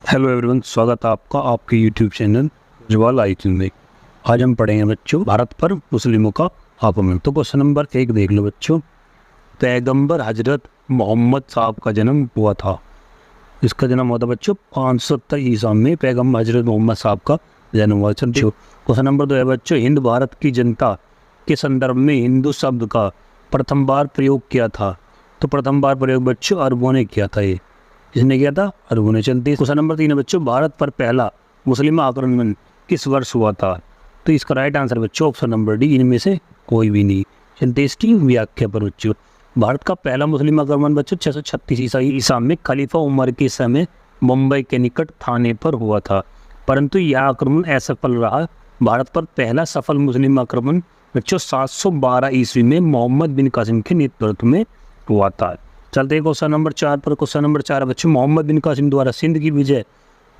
Hello everyone, स्वागत है आपका आपके यूट्यूब चैनल जवाल आईक्यू में। आज हम पढ़ेंगे बच्चों भारत पर मुस्लिमों का आक्रमण। तो क्वेश्चन नंबर 1 देख लो बच्चों। पैगंबर हजरत मोहम्मद साहब का जन्म हुआ था। इसका जन्म हुआ था बच्चों 570 ईसा में। पैगंबर हजरत मोहम्मद साहब का जन्म हुआ। चलो क्वेश्चन नंबर 2 है बच्चों, हिंद भारत की जनता के संदर्भ में हिंदू शब्द का प्रथम बार प्रयोग किया था। तो प्रथम बार प्रयोग बच्चों अरबों ने किया था। ये किसने किया था? अरबों ने। चलते क्वेश्चन नंबर 3 है बच्चों, भारत पर पहला मुस्लिम आक्रमण किस वर्ष हुआ था? तो इसका राइट आंसर बच्चों ऑप्शन नंबर डी, इनमें से कोई भी नहीं। चलते इसकी व्याख्या पर बच्चों। भारत का पहला मुस्लिम आक्रमण बच्चों 636 ईसा में खलीफा उमर के समय मुंबई के निकट थाने पर हुआ था, परंतु यह आक्रमण असफल रहा। भारत पर पहला सफल मुस्लिम आक्रमण बच्चों 712 ईस्वी में मोहम्मद बिन कासिम के नेतृत्व में हुआ था। चलते हैं क्वेश्चन नंबर 4 पर। क्वेश्चन नंबर 4 बच्चों, मोहम्मद बिन कासिम द्वारा सिंध की विजय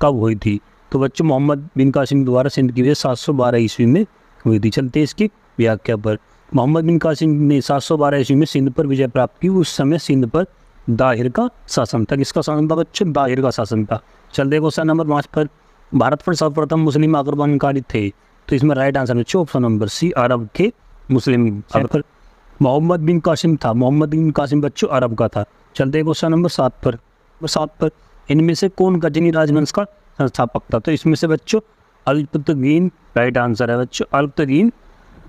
कब हुई थी? तो बच्चों मोहम्मद बिन कासिम द्वारा सिंध की विजय 712 ईस्वी में हुई थी। चलते इसकी व्याख्या पर। मोहम्मद बिन कासिम ने 712 ईस्वी में सिंध पर विजय प्राप्त की। उस समय सिंध पर दाहिर का शासन था। किसका शासन था बच्चों? दाहिर का शासन था। चलते क्वेश्चन नंबर 5 पर। भारत पर सर्वप्रथम मुस्लिम आक्रमणकारी थे। तो इसमें राइट आंसर बच्चों ऑप्शन नंबर सी, अरब के मुस्लिम। मोहम्मद बिन कासिम था। मोहम्मद बिन कासिम बच्चों अरब का था। चलते हैं क्वेश्चन नंबर 7 पर। इनमें से कौन गजनी राजवंश का संस्थापक था? तो इसमें से बच्चों अल्पतगीन राइट आंसर है बच्चों। अल्पतगीन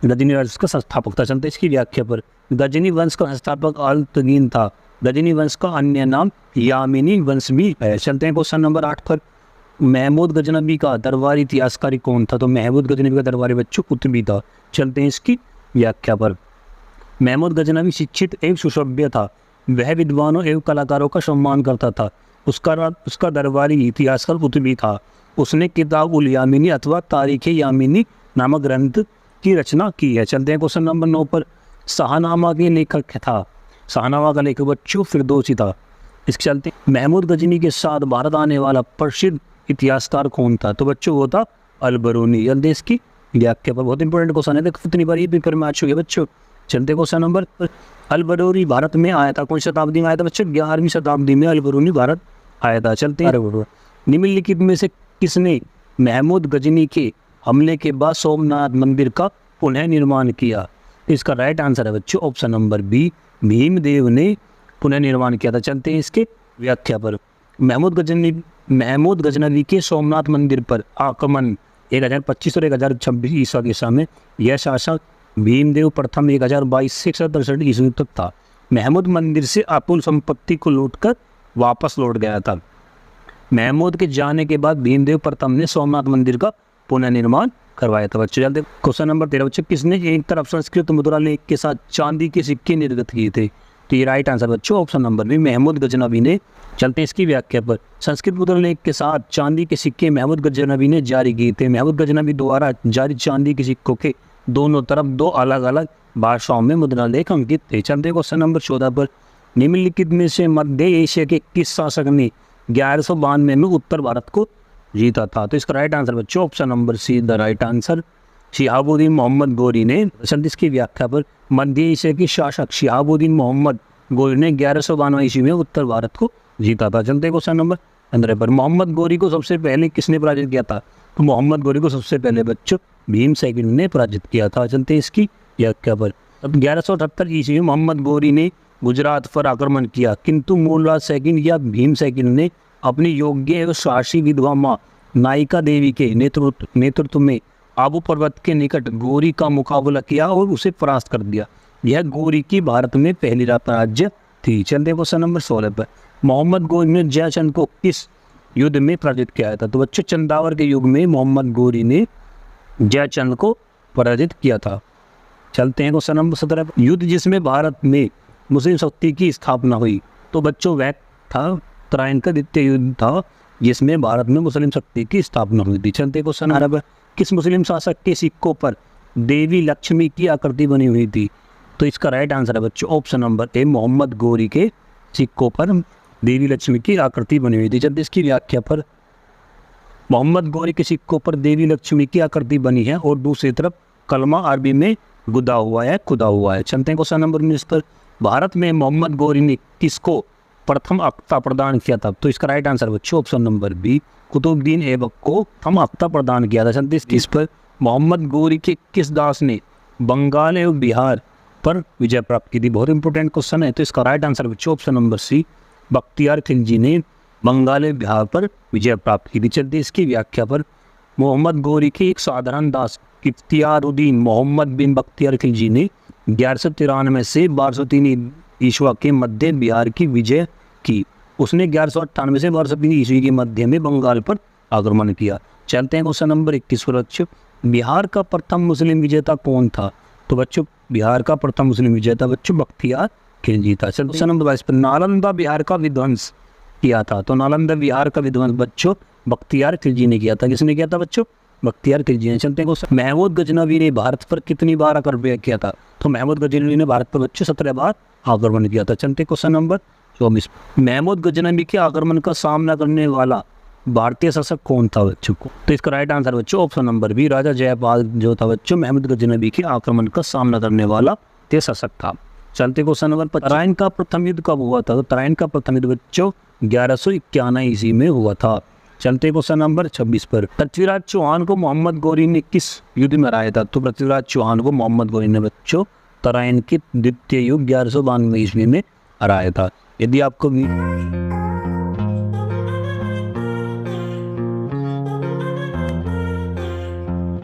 गजनी राजवंश का संस्थापक था। चलते इसकी व्याख्या पर। गजनी वंश का संस्थापक अल्पतगीन था। गजनी वंश का अन्य नाम यामिनी वंश भी है। चलते हैं क्वेश्चन नंबर 8 पर। महमूद गजनबी का दरबारी इतिहासकारी कौन था? तो महमूद गजनबी का दरबारी बच्चों कुतुबी था। चलते हैं इसकी व्याख्या पर। महमूद गजनवी शिक्षित एवं सुसभ्य था। वह विद्वानों एवं कलाकारों का सम्मान करता था। उसका दरबारी इतिहासकार कुतुबी था। उसने किताब उल यामिनी अथवा तारीख यामिनी नामक ग्रंथ की रचना की है। चलते हैं क्वेश्चन नंबर 9 पर। शाहनामा के लेखक था। शाहनामा का लेखक बच्चों फिरदौसी था। इसके चलते महमूद गजनी के साथ भारत आने वाला प्रसिद्ध इतिहासकार कौन था? तो बच्चों वो था अल-बरूनी। जल्दी इसकी व्याख्या पर। बहुत इंपॉर्टेंट क्वेश्चन है, देखो कितनी बार ये पेपर में आ चुके बच्चों। चलते क्वेश्चन नंबर। अल-बरूनी भारत में आया था। कौन सी शताब्दी में आया था बच्चों? 11वीं शताब्दी में अल-बरूनी भारत आया था। चलते हैं निम्नलिखित में से किसने महमूद गजनी के हमले के बाद सोमनाथ मंदिर का पुनः निर्माण किया? इसका राइट आंसर है बच्चों ऑप्शन नंबर बी, भीमदेव ने पुनः निर्माण किया था। चलते हैं इसके व्याख्या पर। महमूद गजनवी के सोमनाथ मंदिर पर आक्रमण 1025 और 1026 ईसा के समय यह शासक भीमदेव प्रथम 1022 से 163 ईस्वी तक था। महमूद मंदिर से अपूर्ण संपत्ति को लूटकर वापस लौट गया था। महमूद के जाने के बाद भीमदेव प्रथम ने सोमनाथ मंदिर का पुनर्निर्माण करवाया था। बच्चों चलते क्वेश्चन नंबर 13 बच्चों, किसने एक तरफ संस्कृत मुद्रा लेख के साथ चांदी के सिक्के निर्गत किए थे? तो ये राइट आंसर बच्चों option number B, Mahmud Ghaznavi ने। चलते इसकी व्याख्या पर। संस्कृत मुद्रा लेख के साथ चांदी के सिक्के महमूद गजनवी ने जारी किए थे। महमूद गजनवी द्वारा जारी चांदी के सिक्कों के दोनों तरफ 2 अलग अलग भाषाओं में मुद्रा लेख अंकित थे। चलते क्वेश्चन नंबर 14 पर। निम्नलिखित में से मध्य एशिया के किस शासक ने 1192 में उत्तर भारत को जीता था? तो इसका राइट आंसर बच्चों option number C, the right answer, Shihabuddin Mohammad Ghori ने। इसकी व्याख्या पर। मध्य एशिया के शासक शिहाबुद्दीन मोहम्मद गोरी ने 1192 ईस्वी में उत्तर भारत को जीता था। चलते क्वेश्चन नंबर 15 पर। मोहम्मद गोरी को सबसे पहले किसने पराजित किया था? तो मोहम्मद गोरी को सबसे पहले बच्चों भीम सैकिन ने पराजित किया था। चलते इसकी व्याख्या पर। अब 1178 ईस्वी में मोहम्मद गोरी ने गुजरात पर आक्रमण किया, किंतु मूलराज सैकिन या भीम सैकिन ने अपनी योग्य एवं साहसी विधवा माँ नायिका देवी के नेतृत्व में आबू पर्वत के निकट गोरी का मुकाबला किया और उसे परास्त कर दिया। यह गोरी की भारत में पहली राज्य थी। चलते क्वेश्चन नंबर 16 पर। मोहम्मद गोरी ने जयचंद को किस युद्ध में पराजित किया था? तो बच्चों चंदावर के युग में मोहम्मद गोरी ने जयचंद को पराजित किया था। चलते हैं क्वेश्चन नंबर 17 पर। युद्ध जिसमें भारत में मुस्लिम शक्ति की स्थापना हुई। तो बच्चों वह था त्रायन का द्वितीय युद्ध था, जिसमें भारत में मुस्लिम शक्ति की स्थापना हुई थी। चलते क्वेश्चन 18 पर। किस मुस्लिम शासक के सिक्कों पर देवी लक्ष्मी की आकृति बनी हुई थी? तो इसका राइट आंसर है बच्चों option number A, Mohammad Ghori के सिक्कों पर देवी लक्ष्मी की आकृति बनी हुई थी। चलते इसकी व्याख्या पर। मोहम्मद गोरी के सिक्कों पर देवी लक्ष्मी की आकृति बनी है और दूसरी तरफ कलमा अरबी में खुदा हुआ है। चलते हैं क्वेश्चन नंबर 19 पर। भारत में मोहम्मद गोरी ने किसको प्रथम अख्ता प्रदान किया था? तो इसका राइट आंसर बच्चों option number B, Qutbuddin Aibak को प्रथम अख्ता प्रदान किया था। 37 पर मोहम्मद गोरी के किस दास ने बंगाल एवं बिहार पर विजय प्राप्त की थी? बहुत इंपॉर्टेंट क्वेश्चन है। तो इसका राइट आंसर बच्चों option number C, Bakhtiyar Khilji ने बंगाल एवं बिहार पर विजय प्राप्त की थी। चलते इसकी व्याख्या पर, मोहम्मद गोरी के एक साधारण दास इख्तियारुद्दीन मोहम्मद बिन बख्तियार खिलजी ने 1193 से 1203 ईस्वी के मध्य बिहार की विजय की। उसने 1198 से 1203 ईस्वी के मध्य में बंगाल पर आक्रमण किया। चलते हैं क्वेश्चन नंबर 21 पर बच्चों, बिहार का प्रथम मुस्लिम विजेता कौन था? तो बच्चों बिहार का प्रथम मुस्लिम विजेता बच्चों बख्तियार खिलजी था। चलो क्वेश्चन नंबर 22 पर, नालंदा बिहार का विध्वंस किया था? तो नालंदा बिहार का विध्वंस बच्चों बख्तियार खिलजी ने किया था। किसने किया था बच्चों? बख्तियार खिलजी ने। चलते हैं क्वेश्चन, महमूद गजनवी ने भारत पर कितनी बार आक्रमण किया था? तो महमूद गजनवी ने भारत पर बच्चों 17 बार आक्रमण किया था। चलते क्वेश्चन नंबर 24, महमूद गजनवी के आक्रमण का सामना करने वाला भारतीय शासक कौन था बच्चों को? तो इसका राइट आंसर बच्चों ऑप्शन नंबर बी, राजा जयपाल जो था बच्चों महमूद गजनवी के आक्रमण का सामना करने वाला भारतीय शासक था। चलते क्वेश्चन नंबर 25, तराइन का प्रथम युद्ध कब हुआ था? तो तराइन का प्रथम युद्ध बच्चों 1191 ईस्वी में हुआ था। चलते क्वेश्चन नंबर 26 पर, पृथ्वीराज चौहान को मोहम्मद गोरी ने किस युद्ध में हराया था? तो पृथ्वीराज चौहान को मोहम्मद गोरी ने बच्चों तराइन के द्वितीय युद्ध 1192 ईस्वी में हराया था। यदि आपको